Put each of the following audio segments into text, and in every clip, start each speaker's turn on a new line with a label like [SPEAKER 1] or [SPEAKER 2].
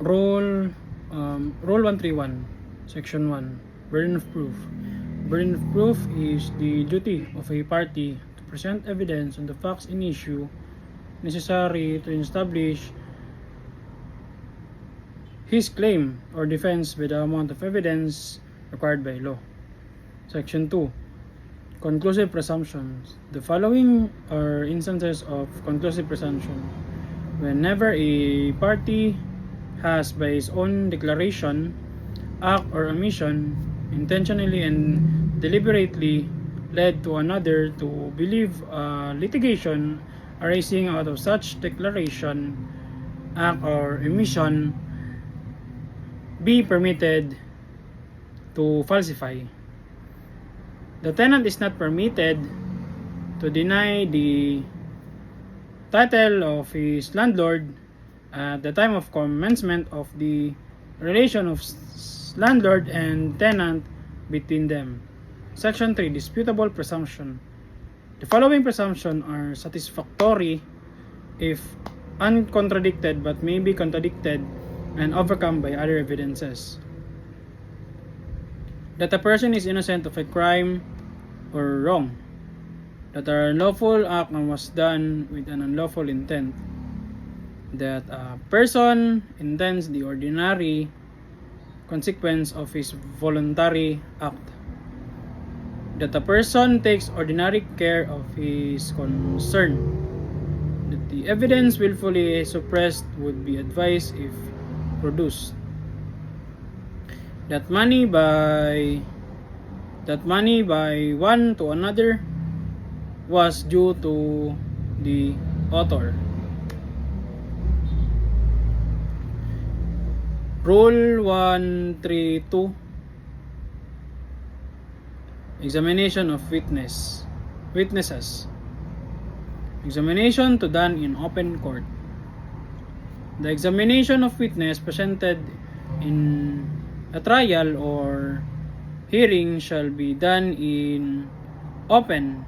[SPEAKER 1] Rule 131, Section 1, Burden of Proof. Burden of proof is the duty of a party to present evidence on the facts in issue necessary to establish his claim or defense with the amount of evidence required by law. Section 2, Conclusive Presumptions. The following are instances of conclusive presumption. Whenever a party has by his own declaration, act, or omission intentionally and deliberately led to another to believe litigation arising out of such declaration, act, or omission be permitted to falsify. The tenant is not permitted to deny the title of his landlord at the time of commencement of the relation of landlord and tenant between them. Section 3, Disputable Presumption. The following presumptions are satisfactory if uncontradicted but may be contradicted and overcome by other evidences. That a person is innocent of a crime or wrong. That an unlawful act was done with an unlawful intent. That a person intends the ordinary consequence of his voluntary act. That a person takes ordinary care of his concern. That the evidence willfully suppressed would be advised if produced. That money by one to another was due to the author. Rule 132, Examination of witnesses. Examination to done in open court. The examination of witness presented in a trial or hearing shall be done in open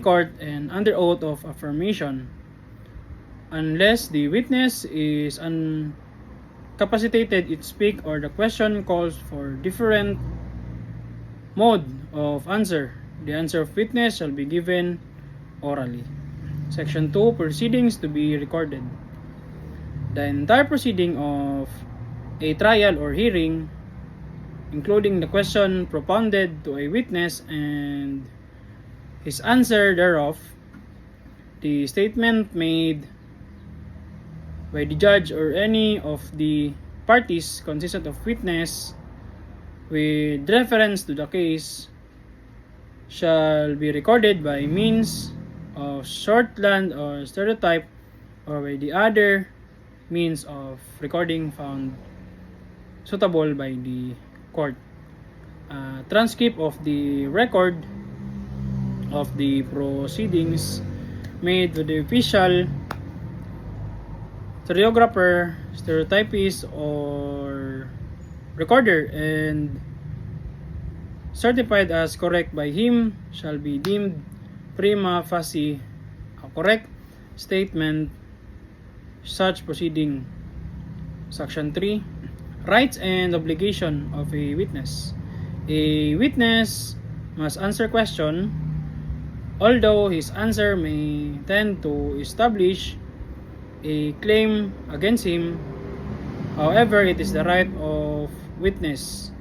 [SPEAKER 1] court and under oath of affirmation, unless the witness is incapacitated to speak or the question calls for different mode of answer. The answer of witness shall be given orally. Section 2, Proceedings to be recorded. The entire proceeding of a trial or hearing, including the question propounded to a witness and his answer thereof, the statement made by the judge or any of the parties consistent of witness with reference to the case shall be recorded by means of shorthand or stereotype or by the other means of recording found suitable by the court. Transcript of the record of the proceedings made to the official, stereographer, stereotypist, or recorder and certified as correct by him shall be deemed prima facie a correct statement such proceeding. Section 3, Rights and obligation of a witness. A witness must answer question, although his answer may tend to establish a claim against him. However, it is the right of witness